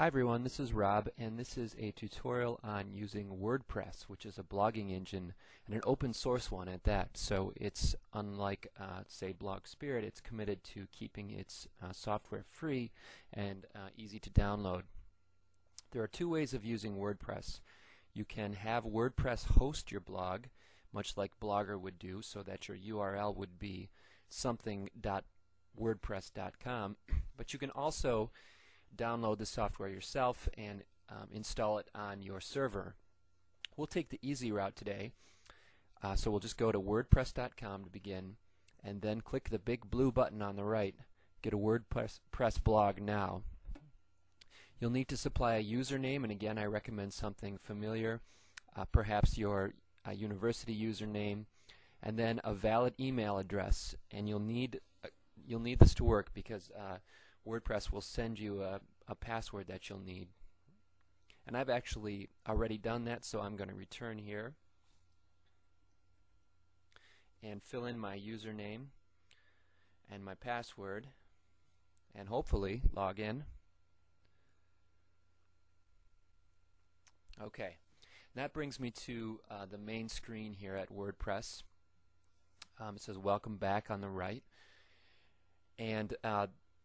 Hi everyone, this is Rob, and this is a tutorial on using WordPress, which is a blogging engine and an open source one at that. So it's unlike, say, BlogSpirit, it's committed to keeping its software free and easy to download. There are two ways of using WordPress. You can have WordPress host your blog, much like Blogger would do, so that your URL would be something.wordpress.com, but you can also download the software yourself and install it on your server. We'll take the easy route today, so we'll just go to wordpress.com to begin, and then click the big blue button on the right, get a WordPress blog now. You'll need to supply a username, and again I recommend something familiar, perhaps your university username, and then a valid email address. And you'll need this to work because WordPress will send you a password that you'll need. And I've actually already done that, so I'm going to return here and fill in my username and my password and hopefully log in. Okay, that brings me to the main screen here at WordPress. It says welcome back on the right, and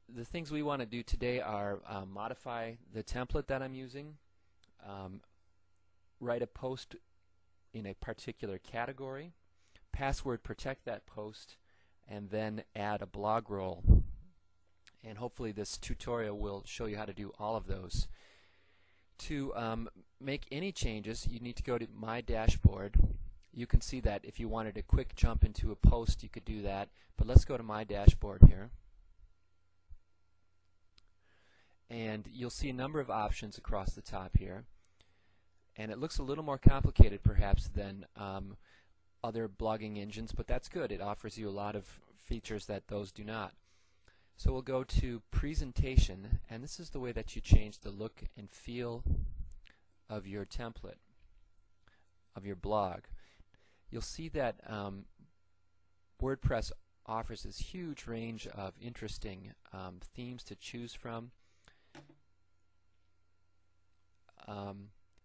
the things we want to do today are modify the template that I'm using, write a post in a particular category, password protect that post, and then add a blog roll. And hopefully this tutorial will show you how to do all of those. To make any changes, you need to go to My Dashboard. You can see that if you wanted a quick jump into a post, you could do that, but let's go to My Dashboard here. And you'll see a number of options across the top here, and it looks a little more complicated perhaps than other blogging engines, but that's good. It offers you a lot of features that those do not. So we'll go to Presentation, and this is the way that you change the look and feel of your template, of your blog. You'll see that WordPress offers this huge range of interesting themes to choose from.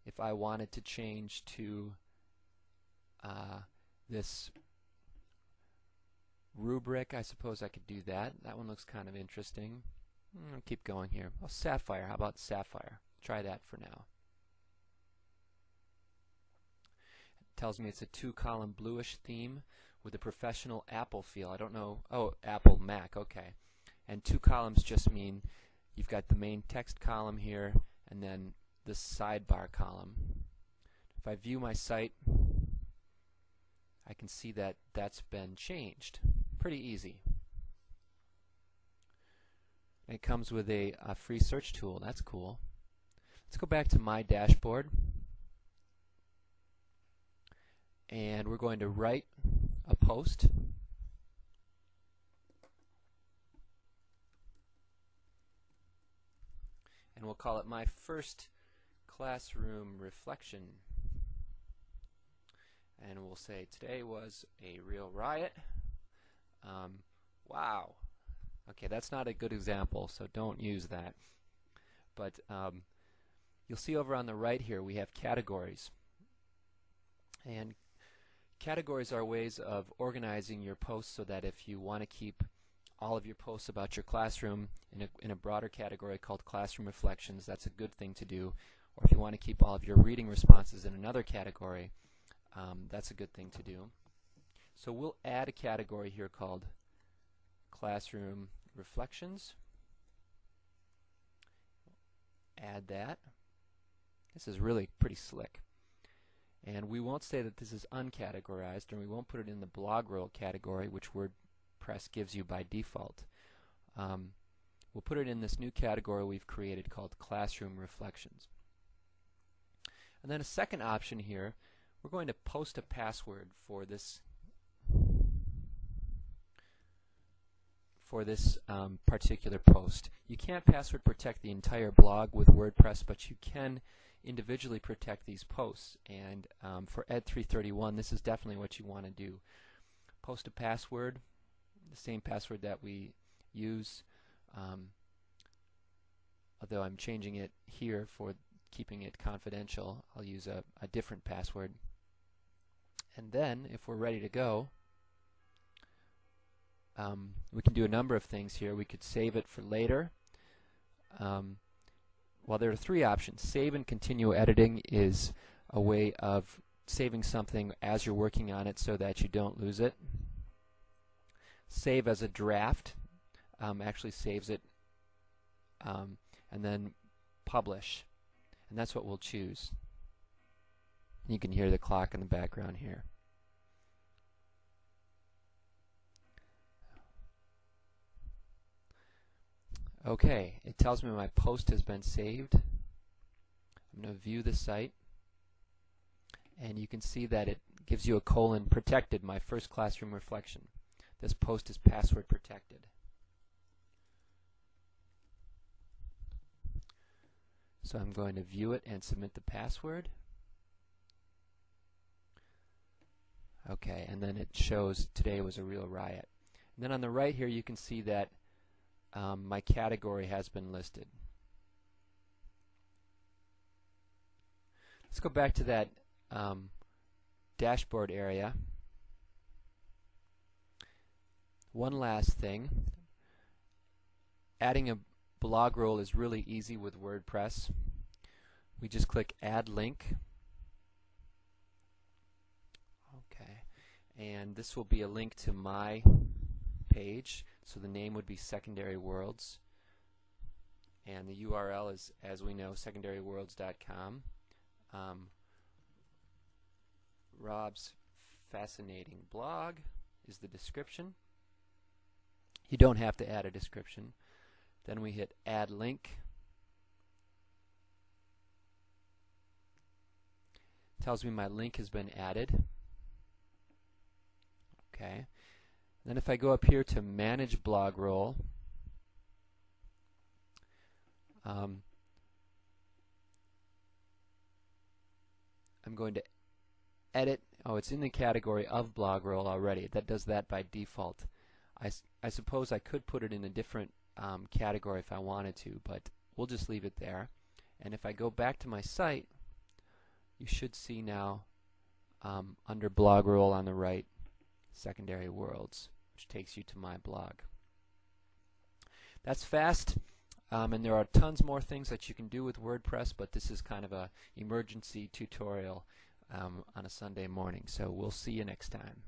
If I wanted to change to this rubric, I suppose I could do that. That one looks kind of interesting. I'll keep going here. Oh, Sapphire. How about Sapphire? Try that for now. It tells me it's a 2-column bluish theme with a professional Apple feel. I don't know. Oh, Apple Mac. Okay. And 2 columns just mean you've got the main text column here and then the sidebar column. If I view my site, I can see that that's been changed. Pretty easy. And it comes with a free search tool. That's cool. Let's go back to My Dashboard, and we're going to write a post. And we'll call it My First Classroom Reflection. And we'll say today was a real riot. Wow. Okay, that's not a good example, so don't use that. But you'll see over on the right here we have categories. And categories are ways of organizing your posts so that if you want to keep all of your posts about your classroom in a broader category called Classroom Reflections, that's a good thing to do. Or if you want to keep all of your reading responses in another category, that's a good thing to do. So we'll add a category here called Classroom Reflections. Add that. This is really pretty slick. And we won't say that this is uncategorized, and we won't put it in the blog roll category, which WordPress gives you by default. We'll put it in this new category we've created called Classroom Reflections. And then a second option here, we're going to post a password for this particular post. You can't password protect the entire blog with WordPress, but you can individually protect these posts. And for Ed 331, this is definitely what you want to do. Post a password, the same password that we use. though I'm changing it here for keeping it confidential, I'll use a different password. And then, if we're ready to go, we can do a number of things here. We could save it for later. Well, there are three options. Save and continue editing is a way of saving something as you're working on it so that you don't lose it. Save as a draft actually saves it, and then publish, and that's what we'll choose. You can hear the clock in the background here. Okay, it tells me my post has been saved. I'm going to view the site, and you can see that it gives you a colon protected, my first classroom reflection. This post is password protected. So I'm going to view it and submit the password. Okay, and then it shows today was a real riot. And then on the right here you can see that my category has been listed. Let's go back to that dashboard area. One last thing. Adding a blog roll is really easy with WordPress. We just click Add Link. Okay, and this will be a link to my page. So the name would be Secondary Worlds, and the URL is, as we know, secondaryworlds.com. Rob's fascinating blog is the description. You don't have to add a description. Then we hit Add Link. Tells me my link has been added. Okay. Then if I go up here to Manage Blog Roll, I'm going to edit. Oh, it's in the category of blog roll already. That does that by default. I suppose I could put it in a different category if I wanted to, but we'll just leave it there. And if I go back to my site, you should see now under blog roll on the right, Secondary Worlds, which takes you to my blog. That's fast, and there are tons more things that you can do with WordPress, but this is kind of a emergency tutorial on a Sunday morning. So we'll see you next time.